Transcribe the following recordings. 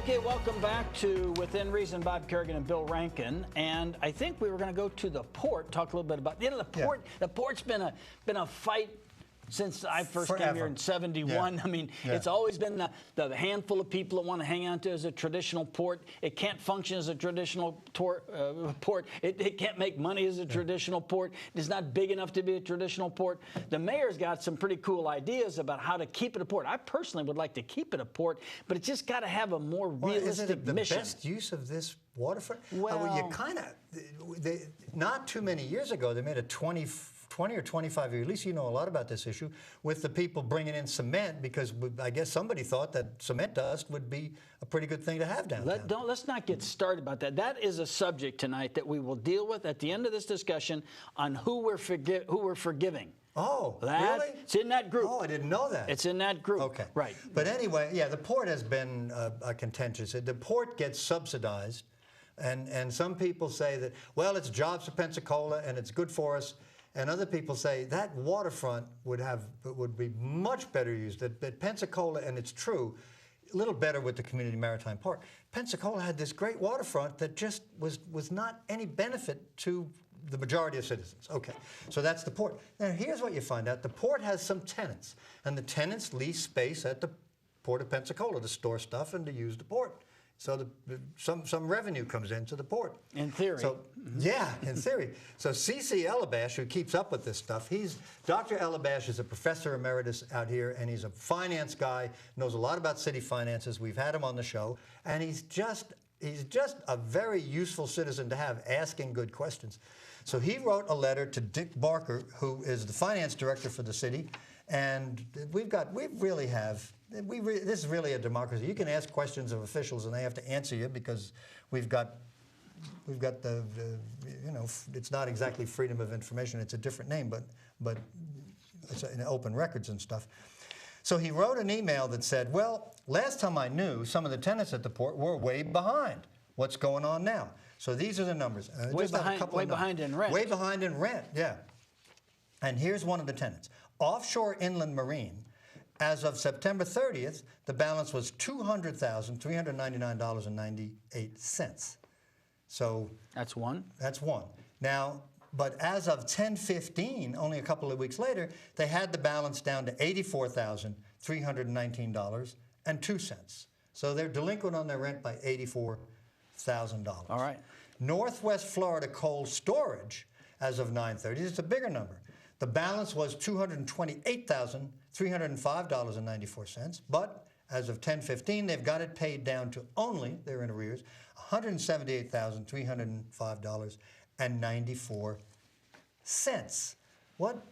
Okay, welcome back to Within Reason. Bob Kerrigan and Bill Rankin, and I think we were going to go to the port, talk a little bit about the port. Yeah. The port's been a fight since I first came here in '71. Yeah. I mean, it's always been the handful of people that want to hang out to as a traditional port. It can't function as a traditional port. It can't make money as a traditional port. It's not big enough to be a traditional port. The mayor's got some pretty cool ideas about how to keep it a port. I personally would like to keep it a port, but it's just got to have a more realistic mission. The best use of this waterfront? Well, you kind of, not too many years ago, they made a 20 or 25 year, at least you know a lot about this issue, with the people bringing in cement, because I guess somebody thought that cement dust would be a pretty good thing to have downtown. Let's not get started about that. That is a subject tonight that we will deal with at the end of this discussion on who we're forgiving. Oh, really? It's in that group. Oh, I didn't know that. It's in that group. Okay. Right. But anyway, yeah, the port has been contentious. The port gets subsidized, and some people say that, well, it's jobs for Pensacola and it's good for us. And other people say that waterfront would be much better used. That Pensacola, and it's true, a little better with the Community Maritime Park. Pensacola had this great waterfront that just was not any benefit to the majority of citizens. Okay, so that's the port. Now here's what you find out. The port has some tenants, and the tenants lease space at the Port of Pensacola to store stuff and to use the port. So some revenue comes into the port. In theory. So, yeah, in theory. So C.C. Elabash, who keeps up with this stuff, Dr. Elabash is a professor emeritus out here, and he's a finance guy, knows a lot about city finances. We've had him on the show, and he's just a very useful citizen to have, asking good questions. So he wrote a letter to Dick Barker, who is the finance director for the city, and this is really a democracy. You can ask questions of officials and they have to answer you, because we've got the it's not exactly freedom of information, it's a different name, but it's in open records and stuff. So he wrote an email that said, well, last time I knew, some of the tenants at the port were way behind. What's going on now? So these are the numbers. Way behind in rent. Way behind in rent, yeah. And here's one of the tenants. Offshore Inland Marine, as of September 30th, the balance was $200,399.98. So that's one. That's one. Now, but as of 10/15, only a couple of weeks later, they had the balance down to $84,319.02. So they're delinquent on their rent by $84,000. All right. Northwest Florida Cold Storage, as of 9/30, it's a bigger number. The balance was $228,305.94, but as of 10/15, they've got it paid down to only, they're in arrears, $178,305.94. What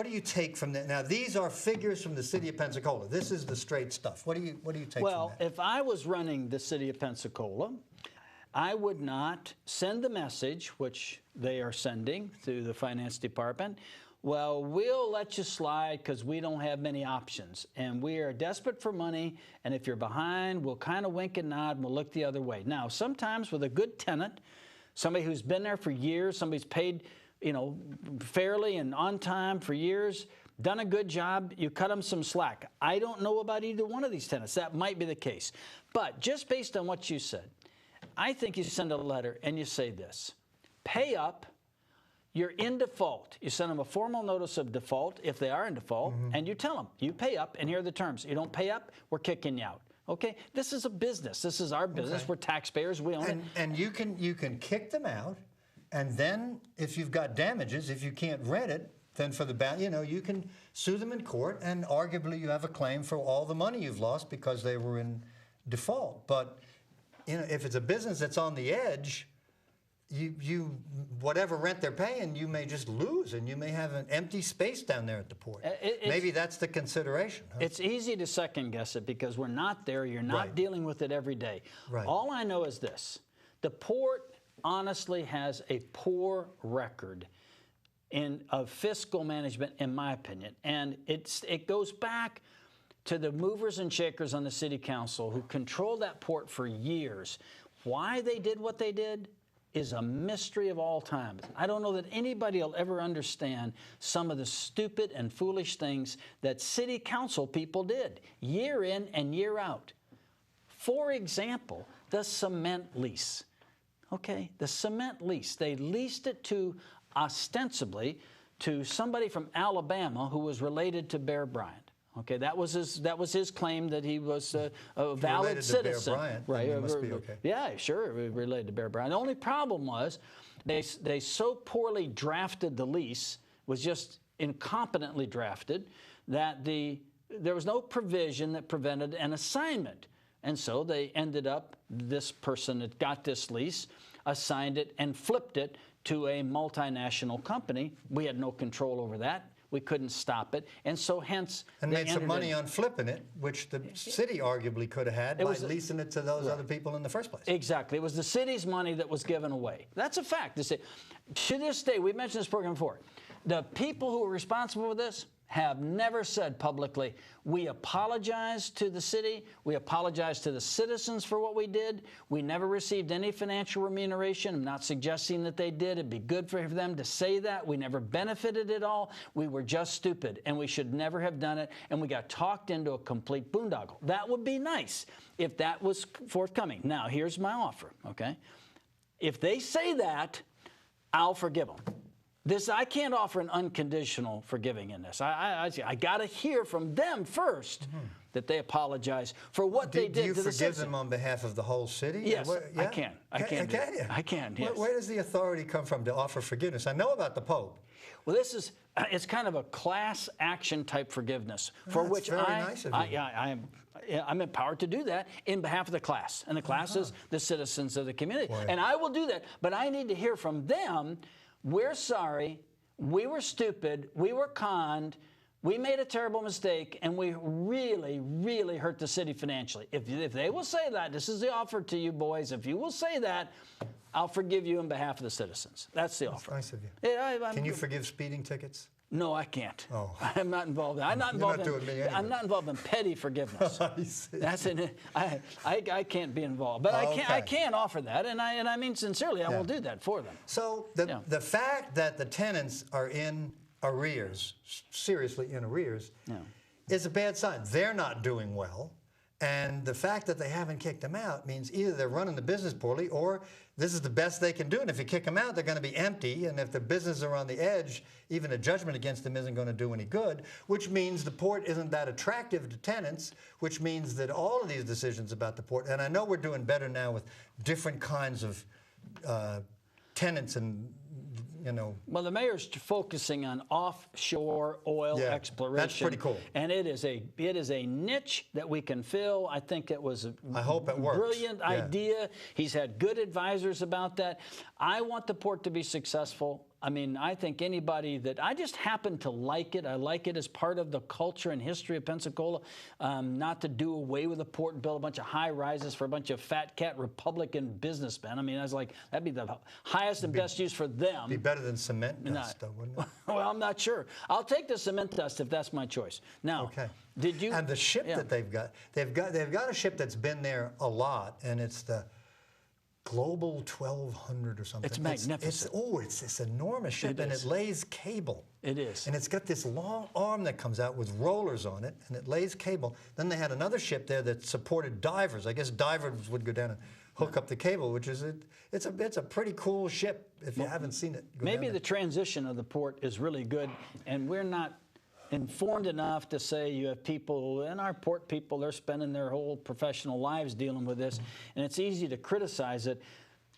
do you take from that? Now, these are figures from the city of Pensacola. This is the straight stuff. What do you take from that? Well, if I was running the city of Pensacola, I would not send the message, which they are sending through the finance department, well, we'll let you slide because we don't have many options, and we are desperate for money, and if you're behind, we'll kind of wink and nod, and we'll look the other way. Now, sometimes with a good tenant, somebody who's been there for years, somebody's paid, fairly and on time for years, done a good job, you cut them some slack. I don't know about either one of these tenants. That might be the case. But just based on what you said, I think you send a letter and you say this: pay up, you're in default. You send them a formal notice of default if they are in default, and you tell them, you pay up and here are the terms. You don't pay up, we're kicking you out. Okay? This is a business. This is our business. Okay. We're taxpayers. We own it. And you can kick them out, and then if you've got damages, if you can't rent it, then for the you can sue them in court, and arguably you have a claim for all the money you've lost because they were in default. But if it's a business that's on the edge, whatever rent they're paying, you may just lose, and you may have an empty space down there at the port. Maybe that's the consideration. Huh? It's easy to second guess it because we're not there. You're not dealing with it every day. Right. All I know is this: the port honestly has a poor record of fiscal management, in my opinion, and it goes back to the movers and shakers on the city council who controlled that port for years. Why they did what they did is a mystery of all time. I don't know that anybody will ever understand some of the stupid and foolish things that city council people did year in and year out. For example, the cement lease. Okay, the cement lease. They leased it to, ostensibly, to somebody from Alabama who was related to Bear Bryant. Okay, that was his claim, that he was a valid related citizen. To Bear Bryant, right? It must be okay. Yeah, sure, related to Bear Bryant. The only problem was they so poorly drafted the lease, was just incompetently drafted, that there was no provision that prevented an assignment. And so they ended up, this person that got this lease assigned it and flipped it to a multinational company. We had no control over that. We couldn't stop it. And so hence... And made some money on flipping it, which the city arguably could have had by leasing it to those other people in the first place. Exactly. It was the city's money that was given away. That's a fact. To this day, we've mentioned this program before, the people who are responsible for this have never said publicly, we apologize to the city, we apologize to the citizens for what we did. We never received any financial remuneration. I'm not suggesting that they did. It'd be good for them to say that. We never benefited at all. We were just stupid, and we should never have done it, and we got talked into a complete boondoggle. That would be nice if that was forthcoming. Now, here's my offer, okay? If they say that, I'll forgive them. I can't offer an unconditional forgiving in this. I got to hear from them first that they apologize for what they did to the citizens. Do you forgive them on behalf of the whole city? Yes, I can. Can you? I can, yes. Where does the authority come from to offer forgiveness? I know about the Pope. Well, it's kind of a class action type forgiveness, for That's which very nice of you. I'm empowered to do that in behalf of the class. And the class is the citizens of the community. Boy. And I will do that, but I need to hear from them. We're sorry, we were stupid, we were conned, we made a terrible mistake, and we really, really hurt the city financially. If they will say that, this is the offer to you boys, if you will say that, I'll forgive you on behalf of the citizens. That's the offer. Nice of you. Yeah, Can you forgive speeding tickets? No, I can't. Oh. I'm not involved. I'm not involved in petty forgiveness. I see. I can't be involved, but I can offer that, and I mean sincerely, I will do that for them. So the fact that the tenants are in arrears, seriously in arrears, is a bad sign. They're not doing well, and the fact that they haven't kicked them out means either they're running the business poorly, or this is the best they can do, and if you kick them out, they're going to be empty, and if the business are on the edge, even a judgment against them isn't going to do any good, which means the port isn't that attractive to tenants, which means that all of these decisions about the port, and I know we're doing better now with different kinds of tenants and, Well, the mayor's focusing on offshore oil exploration. That's pretty cool. And it is a niche that we can fill. I think it was a brilliant idea. He's had good advisors about that. I want the port to be successful. I mean, I think anybody I just happen to like it. I like it as part of the culture and history of Pensacola, not to do away with the port and build a bunch of high rises for a bunch of fat cat Republican businessmen. I mean, I was like, that'd be the highest and best use for them. Be better than cement dust, though, wouldn't it? Well, I'm not sure. I'll take the cement dust if that's my choice. Now, did you? And the ship that they've got a ship that's been there a lot, and it's the Global 1200 or something. It's magnificent. It's this enormous ship, and it lays cable. It is. And it's got this long arm that comes out with rollers on it, and it lays cable. Then they had another ship there that supported divers. I guess divers would go down and hook up the cable, which is it's a pretty cool ship if you haven't seen it. Maybe the transition of the port is really good, and we're not informed enough to say you have people, and our port people, they're spending their whole professional lives dealing with this, and it's easy to criticize it.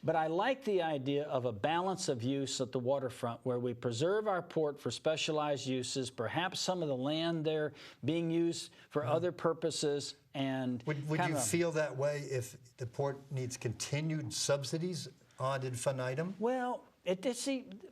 But I like the idea of a balance of use at the waterfront where we preserve our port for specialized uses, perhaps some of the land there being used for other purposes. And would you feel that way if the port needs continued subsidies ad infinitum? Well,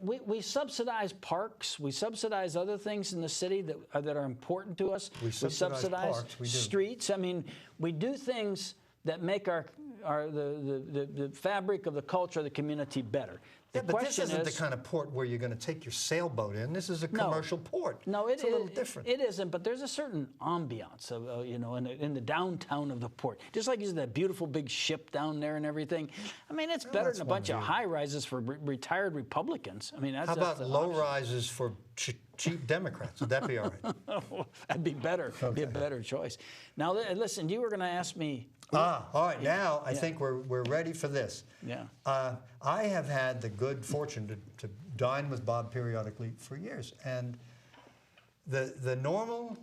we subsidize parks. We subsidize other things in the city that are important to us. We subsidize parks, we do. Streets. I mean, we do things that make the fabric of the culture of the community better. But this isn't the kind of port where you're going to take your sailboat in. This is a commercial port. No, it's a little different. It isn't, but there's a certain ambiance of, in the downtown of the port. Just like there's that beautiful big ship down there and everything. I mean, it's better than a bunch of high rises for retired Republicans. I mean, how about low rises for cheap Democrats. Would that be all right? That'd be better. Okay. Be a better choice. Now, listen, you were going to ask me. All right. Now I think we're ready for this. Yeah. I have had the good fortune to dine with Bob periodically for years, and the normal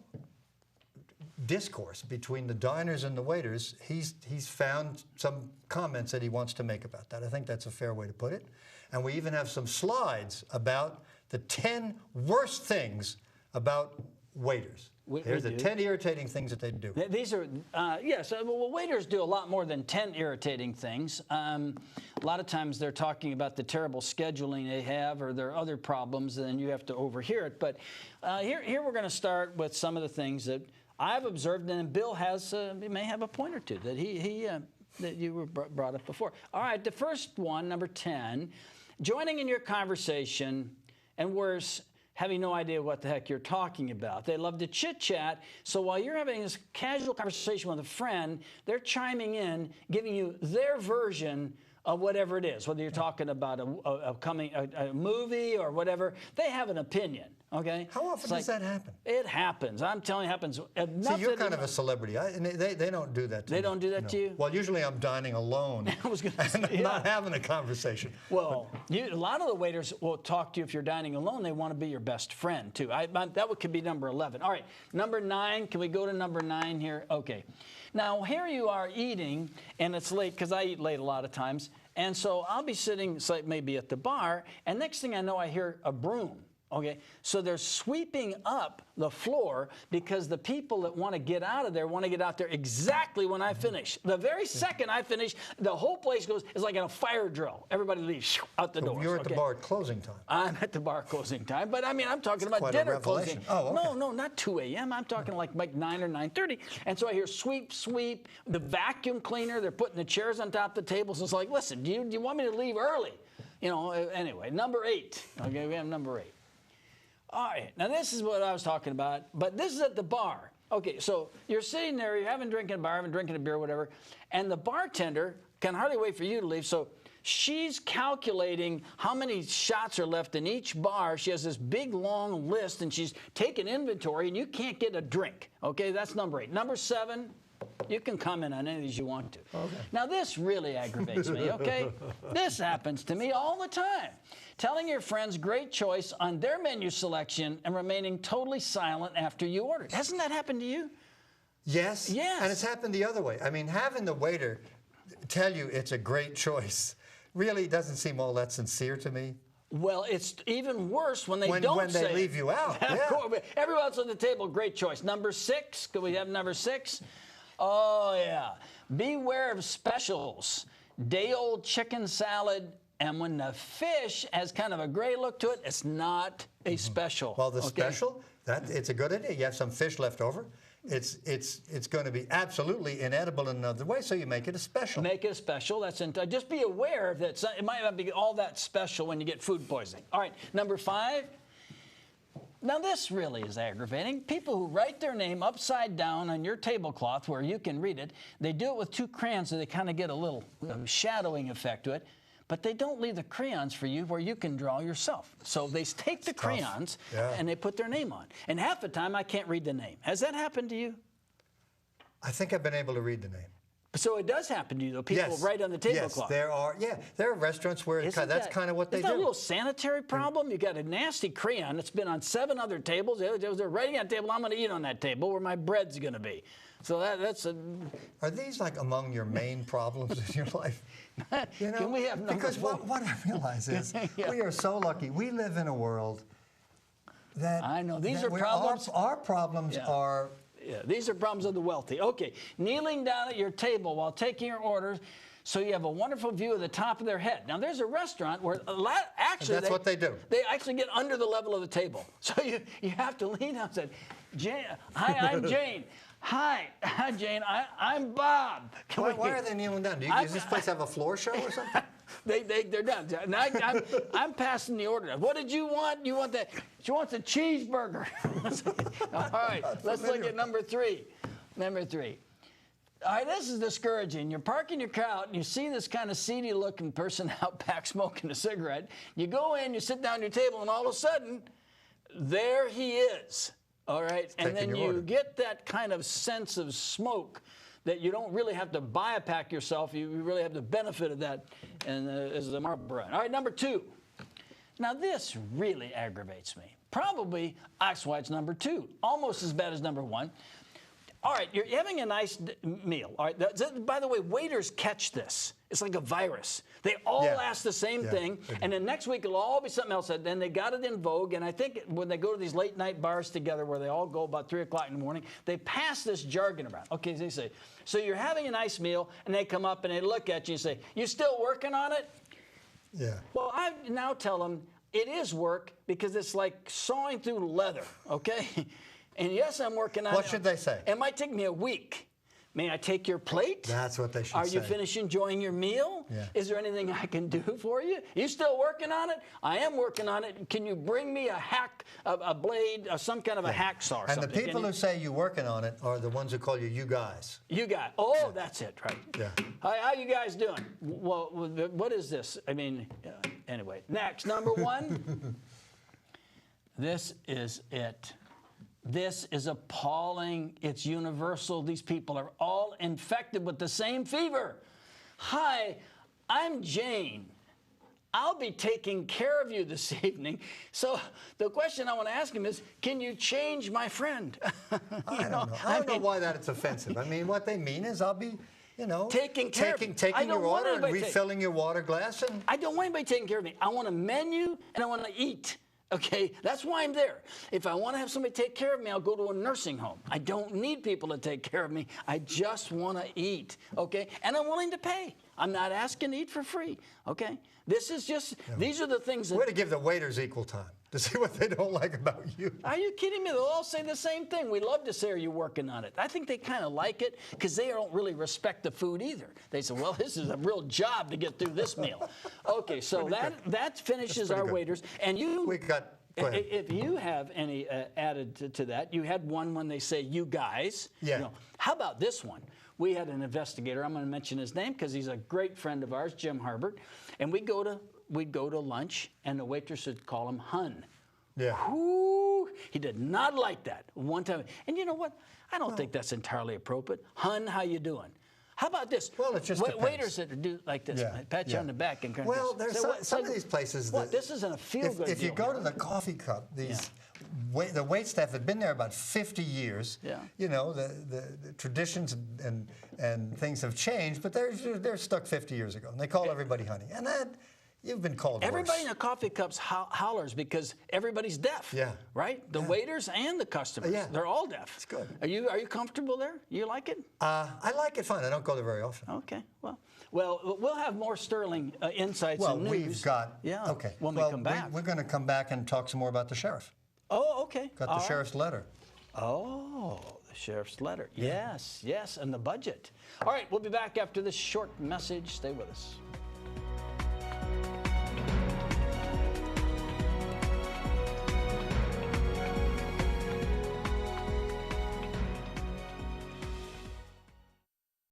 discourse between the diners and the waiters, he's found some comments that he wants to make about that. I think that's a fair way to put it. And we even have some slides about the 10 worst things about waiters. Here's the 10 irritating things that they do. These are, yes, well, waiters do a lot more than 10 irritating things. A lot of times they're talking about the terrible scheduling they have or their other problems, and then you have to overhear it. But here we're going to start with some of the things that I've observed, and Bill may have a point or two that that you were brought up before. All right, the first one, number 10, joining in your conversation, and worse, having no idea what the heck you're talking about. They love to chit-chat, so while you're having this casual conversation with a friend, they're chiming in, giving you their version of whatever it is, whether you're talking about a movie or whatever. They have an opinion, okay? How often does that happen? It happens. I'm telling you, it happens. See, you're kind of a celebrity. They don't do that to me. They don't do that to you? Well, usually I'm dining alone and not having a conversation. Well, a lot of the waiters will talk to you if you're dining alone. They want to be your best friend, too. That could be number 11. All right, number 9. Can we go to number 9 here? Okay. Now, here you are eating, and it's late, because I eat late a lot of times. And so I'll be sitting, maybe at the bar, and next thing I know, I hear a broom. Okay, so they're sweeping up the floor because the people that want to get out of there want to get out there exactly when I finish. The very second I finish, the whole place it's like in a fire drill. Everybody leaves out the door. You're at the bar at closing time. I'm at the bar closing time, but I mean, I'm talking about dinner closing. Oh, okay. No, not 2 a.m. I'm talking like 9 or 9:30. And so I hear sweep, sweep. The vacuum cleaner, they're putting the chairs on top of the tables. It's like, listen, do you want me to leave early? You know, anyway, number 8. Okay, we have number 8. All right, now this is what I was talking about, but this is at the bar. Okay, so you're sitting there, you're having drinking a bar, having drinking a beer, whatever, and the bartender can hardly wait for you to leave, so she's calculating how many shots are left in each bar. She has this big, long list, and she's taking inventory, and you can't get a drink. Okay, that's number 8. Number 7, you can comment on any of these you want to. Okay. Now, this really aggravates me, okay? This happens to me all the time. Telling your friends great choice on their menu selection and remaining totally silent after you order. Hasn't that happened to you? Yes. Yes. And it's happened the other way. I mean, having the waiter tell you it's a great choice really doesn't seem all that sincere to me. Well, it's even worse when they don't say it. When they leave you out. Yeah. Everyone else on the table, great choice. Number 6, could we have number 6? Oh, yeah. Beware of specials. Day-old chicken salad. And when the fish has kind of a gray look to it, it's not a special. Well, the special, it's a good idea. You have some fish left over. It's going to be absolutely inedible in another way, so you make it a special. Make it a special. Just be aware that it might not be all that special when you get food poisoning. All right, number 5. Now, this really is aggravating. People who write their name upside down on your tablecloth where you can read it, they do it with 2 crayons so they kind of get a little shadowing effect to it. But they don't leave the crayons for you where you can draw yourself. So they take the crayons and they put their name on. And half the time, I can't read the name. Has that happened to you? I think I've been able to read the name. So it does happen to you, though. People write on the tablecloth. Yes, there are restaurants where that's kind of what they do. Is that a little sanitary problem? You got a nasty crayon that's been on 7 other tables. They're writing on a table. I'm going to eat on that table where my bread's going to be. So that's a... Are these like among your main problems in your life? You know, can we have number 4? What I realize is we are so lucky. We live in a world that... I know. These are problems. Our problems are... Yeah, these are problems of the wealthy. Okay, kneeling down at your table while taking your orders so you have a wonderful view of the top of their head. Now, there's a restaurant where actually... That's what they do. They actually get under the level of the table. So you have to lean down and say, hi, I'm Jane. Hi, Jane. I'm Bob. Why are they kneeling down? Does this place have a floor show or something? They're done. Now, I'm passing the order. What did you want? You want that? She wants a cheeseburger. All right, let's look at number 3. Number 3. All right, this is discouraging. You're parking your car out, and you see this kind of seedy-looking person out back smoking a cigarette. You go in, you sit down at your table, and all of a sudden, there he is. All right, and then you get that kind of sense of smoke that you don't really have to buy a pack yourself. You really have the benefit of that, and as the Marlboro. All right, number 2. Now this really aggravates me. Probably that's why it's number 2. Almost as bad as number 1. All right, you're having a nice meal. All right, by the way, waiters catch this. It's like a virus. They all ask the same thing, and then next week it'll all be something else. And then they got it in vogue, and I think when they go to these late night bars together where they all go about 3 o'clock in the morning, they pass this jargon around. Okay, they say, so you're having a nice meal, and they come up and they look at you and say, you still working on it? Yeah. Well, I now tell them it is work because it's like sawing through leather, okay? And yes, I'm working on it. What should they say? It might take me a week. May I take your plate? That's what they should say. Are you finished enjoying your meal? Yeah. Is there anything I can do for you? You still working on it? I am working on it. Can you bring me a hack, a blade, some kind of a hacksaw or something? And the people who say you're working on it are the ones who call you guys. You guys. Oh, that's it, right. Yeah. How you guys doing? Well, what is this? I mean, anyway. Next, number 1. This is it. This is appalling. It's universal. These people are all infected with the same fever. Hi, I'm Jane. I'll be taking care of you this evening. So the question I want to ask him is, can you change my friend? I don't know. I don't know why that it's offensive. I mean, what they mean is I'll be, taking your order and refilling your water glass. And I don't want anybody taking care of me. I want a menu and I want to eat. Okay, that's why I'm there. If I want to have somebody take care of me, I'll go to a nursing home. I don't need people to take care of me. I just want to eat, okay? And I'm willing to pay. I'm not asking to eat for free, okay? This is just, these are the things that... We're to give the waiters equal time to see what they don't like about you. Are you kidding me? They'll all say the same thing. We love to say, are you working on it? I think they kind of like it because they don't really respect the food either. They say, well, this is a real job to get through this meal. Okay, so that finishes our waiters. And you... Go ahead. If you have any added to that, you had one when they say, you guys. Yeah. How about this one? We had an investigator. I'm going to mention his name because he's a great friend of ours, Jim Harbert. And we'd go to lunch, and the waitress would call him Hun. Yeah. Whoo! He did not like that one time. And you know what? I don't think that's entirely appropriate. Hun, how you doing? How about this? Well, it just depends. Waiters that do like this, pat you on the back and kind of. Well, there's some of these places. This isn't a feel-good deal. If you go to the coffee cup, the wait staff have been there about 50 years. Yeah. The traditions and things have changed, but they're stuck 50 years ago. And they call everybody honey, and that. You've been called Everybody worse. in the coffee cups hollers because everybody's deaf. Yeah. Right? The waiters and the customers. They're all deaf. It's good. Are you comfortable there? You like it? I like it fine. I don't go there very often. Okay. Well, we'll have more sterling insights and news. Well, we've got... Yeah. Okay. When we come back. We're going to come back and talk some more about the sheriff. Oh, okay. Got the sheriff's letter. Oh, the sheriff's letter. Yes, and the budget. All right, we'll be back after this short message. Stay with us.